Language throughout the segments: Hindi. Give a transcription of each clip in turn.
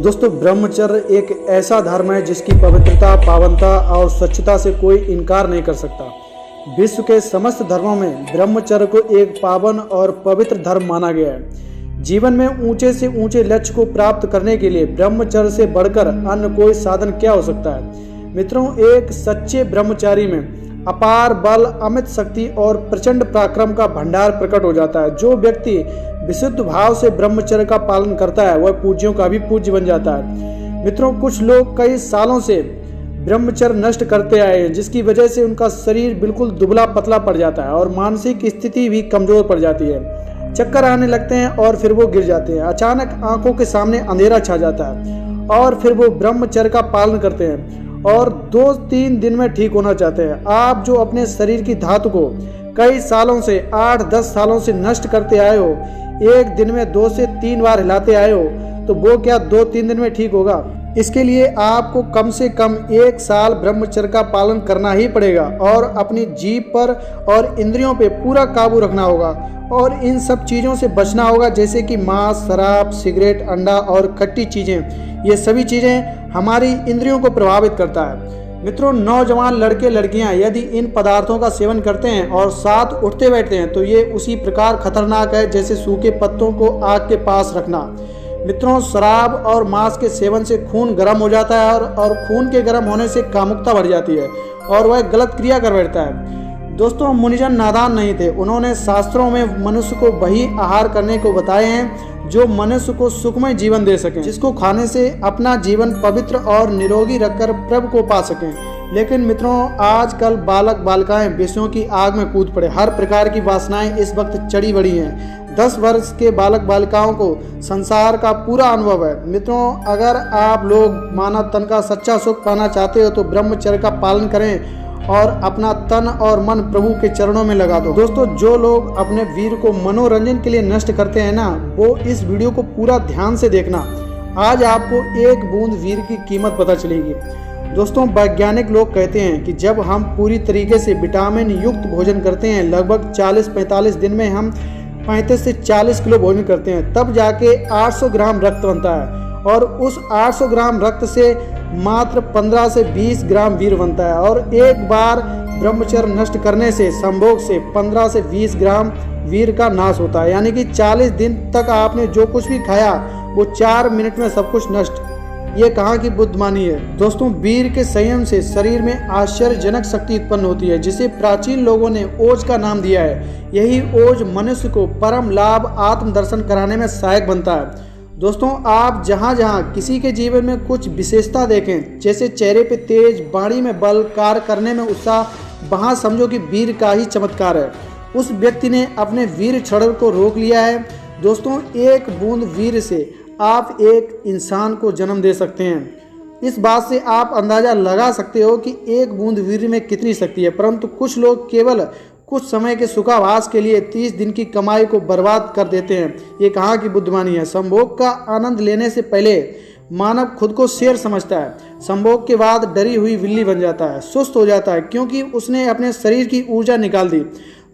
दोस्तों, ब्रह्मचर्य एक ऐसा धर्म है जिसकी पवित्रता, पावनता और स्वच्छता से कोई इनकार नहीं कर सकता। विश्व के समस्त धर्मों में ब्रह्मचर्य को एक पावन और पवित्र धर्म माना गया है। जीवन में ऊंचे से ऊंचे लक्ष्य को प्राप्त करने के लिए ब्रह्मचर्य से बढ़कर अन्य कोई साधन क्या हो सकता है। मित्रों, एक सच्चे ब्रह्मचारी में अपार बल, अमित शक्ति और प्रचंड पराक्रम का भंडार प्रकट हो जाता है। जो व्यक्ति विशुद्ध भाव से ब्रह्मचर्य का पालन करता है वह पूज्यों का भी पूज्य बन जाता है। मित्रों, कुछ लोग कई सालों से ब्रह्मचर्य नष्ट करते आए हैं, जिसकी वजह से उनका शरीर बिल्कुल दुबला पतला पड़ जाता है और मानसिक स्थिति भी कमजोर पड़ जाती है। चक्कर आने लगते हैं और फिर वो गिर जाते हैं। अचानक आंखों के सामने अंधेरा छा जाता है और फिर वो ब्रह्मचर्य का पालन करते हैं और 2-3 दिन में ठीक होना चाहते हैं। आप जो अपने शरीर की धातु को कई सालों से 8-10 सालों से नष्ट करते आए हो, एक दिन में 2 से 3 बार हिलाते आए हो, तो वो क्या 2-3 दिन में ठीक होगा? इसके लिए आपको कम से कम 1 साल ब्रह्मचर्य का पालन करना ही पड़ेगा और अपनी जीभ पर और इंद्रियों पे पूरा काबू रखना होगा और इन सब चीज़ों से बचना होगा, जैसे कि मांस, शराब, सिगरेट, अंडा और खट्टी चीज़ें। ये सभी चीज़ें हमारी इंद्रियों को प्रभावित करता है। मित्रों, नौजवान लड़के लड़कियां यदि इन पदार्थों का सेवन करते हैं और साथ उठते बैठते हैं तो ये उसी प्रकार खतरनाक है जैसे सूखे पत्तों को आग के पास रखना। मित्रों, शराब और मांस के सेवन से खून गर्म हो जाता है और खून के गर्म होने से कामुकता बढ़ जाती है और वह गलत क्रिया कर बैठता है। दोस्तों, मुनिजन नादान नहीं थे। उन्होंने शास्त्रों में मनुष्य को वही आहार करने को बताए हैं जो मनुष्य को सुखमय जीवन दे सकें, जिसको खाने से अपना जीवन पवित्र और निरोगी रखकर प्रभु को पा सकें। लेकिन मित्रों, आजकल बालक बालिकाएं विषयों की आग में कूद पड़े। हर प्रकार की वासनाएं इस वक्त चढ़ी बढ़ी हैं। 10 वर्ष के बालक बालिकाओं को संसार का पूरा अनुभव है। मित्रों, अगर आप लोग मानव तन का सच्चा सुख पाना चाहते हो तो ब्रह्मचर्य का पालन करें और अपना तन और मन प्रभु के चरणों में लगा दो। दोस्तों, जो लोग अपने वीर को मनोरंजन के लिए नष्ट करते हैं ना, वो इस वीडियो को पूरा ध्यान से देखना। आज आपको 1 बूंद वीर की कीमत पता चलेगी। दोस्तों, वैज्ञानिक लोग कहते हैं कि जब हम पूरी तरीके से विटामिन युक्त भोजन करते हैं, लगभग 40-45 दिन में हम 35 से 40 किलो भोजन करते हैं, तब जाके 800 ग्राम रक्त बनता है और उस 800 ग्राम रक्त से मात्र 15 से 20 ग्राम वीर बनता है। और एक बार ब्रह्मचर्य नष्ट करने से संभोग से 15 से 20 ग्राम वीर का नाश होता है। यानी कि 40 दिन तक आपने जो कुछ भी खाया वो 4 मिनट में सब कुछ नष्ट। ये कहाँ की बुद्धिमानी है। दोस्तों, वीर के संयम से शरीर में आश्चर्यजनक शक्ति उत्पन्न होती है, जिसे प्राचीन लोगों ने ओज का नाम दिया है। यही ओज मनुष्य को परम लाभ आत्मदर्शन कराने में सहायक बनता है। दोस्तों, आप जहाँ जहाँ किसी के जीवन में कुछ विशेषता देखें, जैसे चेहरे पे तेज, वाणी में बल, कार्य करने में उत्साह, वहाँ समझो कि वीर का ही चमत्कार है। उस व्यक्ति ने अपने वीर क्षण को रोक लिया है। दोस्तों, 1 बूंद वीर से आप एक इंसान को जन्म दे सकते हैं। इस बात से आप अंदाज़ा लगा सकते हो कि 1 बूंद वीर में कितनी शक्ति है। परंतु कुछ लोग केवल कुछ समय के सुखावास के लिए 30 दिन की कमाई को बर्बाद कर देते हैं। ये कहाँ की बुद्धिमानी है। संभोग का आनंद लेने से पहले मानव खुद को शेर समझता है। संभोग के बाद डरी हुई बिल्ली बन जाता है, सुस्त हो जाता है, क्योंकि उसने अपने शरीर की ऊर्जा निकाल दी।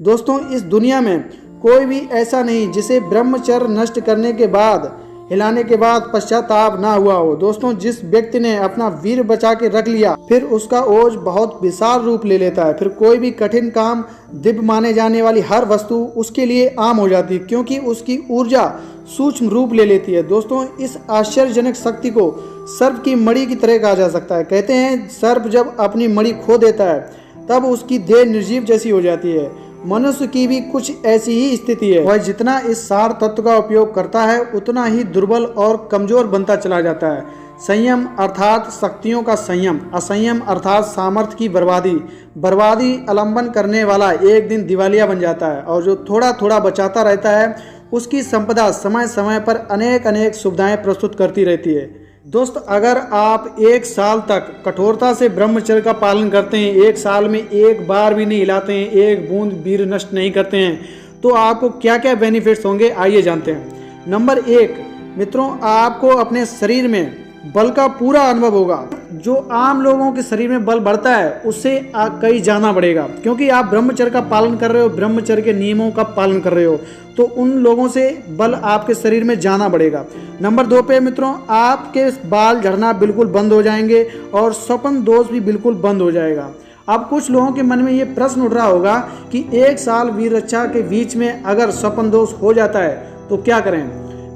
दोस्तों, इस दुनिया में कोई भी ऐसा नहीं जिसे ब्रह्मचर्य नष्ट करने के बाद, हिलाने के बाद पश्चाताप ना हुआ हो। दोस्तों, जिस व्यक्ति ने अपना वीर बचा के रख लिया, फिर उसका ओज बहुत विशाल रूप ले लेता है। फिर कोई भी कठिन काम, दिव्य माने जाने वाली हर वस्तु उसके लिए आम हो जाती है, क्योंकि उसकी ऊर्जा सूक्ष्म रूप ले लेती है। दोस्तों, इस आश्चर्यजनक शक्ति को सर्प की मणि की तरह कहा जा सकता है। कहते हैं, सर्प जब अपनी मणि खो देता है तब उसकी देह निर्जीव जैसी हो जाती है। मनुष्य की भी कुछ ऐसी ही स्थिति है। वह जितना इस सार तत्व का उपयोग करता है उतना ही दुर्बल और कमजोर बनता चला जाता है। संयम अर्थात शक्तियों का संयम, असंयम अर्थात सामर्थ्य की बर्बादी आलम्बन करने वाला एक दिन दिवालिया बन जाता है। और जो थोड़ा थोड़ा बचाता रहता है, उसकी संपदा समय समय पर अनेक सुविधाएं प्रस्तुत करती रहती है। दोस्त, अगर आप 1 साल तक कठोरता से ब्रह्मचर्य का पालन करते हैं, 1 साल में 1 बार भी नहीं हिलाते हैं, 1 बूंद वीर नष्ट नहीं करते हैं, तो आपको क्या क्या बेनिफिट्स होंगे, आइए जानते हैं। नंबर 1, मित्रों, आपको अपने शरीर में बल का पूरा अनुभव होगा। जो आम लोगों के शरीर में बल बढ़ता है उससे कहीं ज़्यादा बढ़ेगा, क्योंकि आप ब्रह्मचर्य का पालन कर रहे हो, ब्रह्मचर्य के नियमों का पालन कर रहे हो, तो उन लोगों से बल आपके शरीर में ज़्यादा बढ़ेगा। नंबर 2 पे मित्रों, आपके बाल झड़ना बिल्कुल बंद हो जाएंगे और स्वप्न दोष भी बिल्कुल बंद हो जाएगा। अब कुछ लोगों के मन में ये प्रश्न उठ रहा होगा कि 1 साल वीर रक्षा के बीच में अगर स्वप्न दोष हो जाता है तो क्या करें।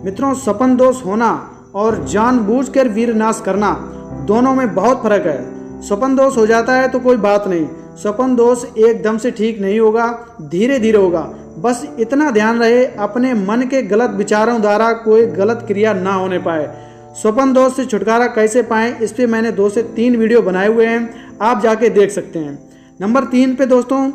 मित्रों, स्वप्न दोष होना और जानबूझकर वीर नाश करना दोनों में बहुत फर्क है। स्वप्न दोष हो जाता है तो कोई बात नहीं, स्वप्न दोष एकदम से ठीक नहीं होगा, धीरे धीरे होगा। बस इतना ध्यान रहे अपने मन के गलत विचारों द्वारा कोई गलत क्रिया ना होने पाए। स्वप्न दोष से छुटकारा कैसे पाएं, इस पे मैंने 2 से 3 वीडियो बनाए हुए हैं, आप जाके देख सकते हैं। नंबर 3 पे दोस्तों,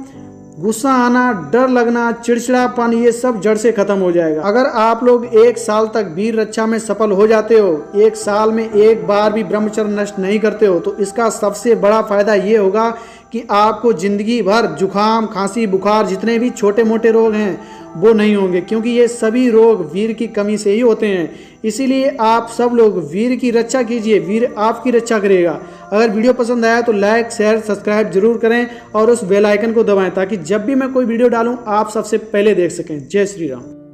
गुस्सा आना, डर लगना, चिड़चिड़ापन, ये सब जड़ से खत्म हो जाएगा। अगर आप लोग 1 साल तक वीर रक्षा में सफल हो जाते हो, 1 साल में एक बार भी ब्रह्मचर्य नष्ट नहीं करते हो, तो इसका सबसे बड़ा फायदा ये होगा कि आपको जिंदगी भर जुखाम, खांसी, बुखार, जितने भी छोटे मोटे रोग हैं वो नहीं होंगे, क्योंकि ये सभी रोग वीर की कमी से ही होते हैं। इसीलिए आप सब लोग वीर की रक्षा कीजिए, वीर आपकी रक्षा करेगा। अगर वीडियो पसंद आया तो लाइक, शेयर, सब्सक्राइब जरूर करें और उस बेल आइकन को दबाएं ताकि जब भी मैं कोई वीडियो डालूं आप सबसे पहले देख सकें। जय श्री राम।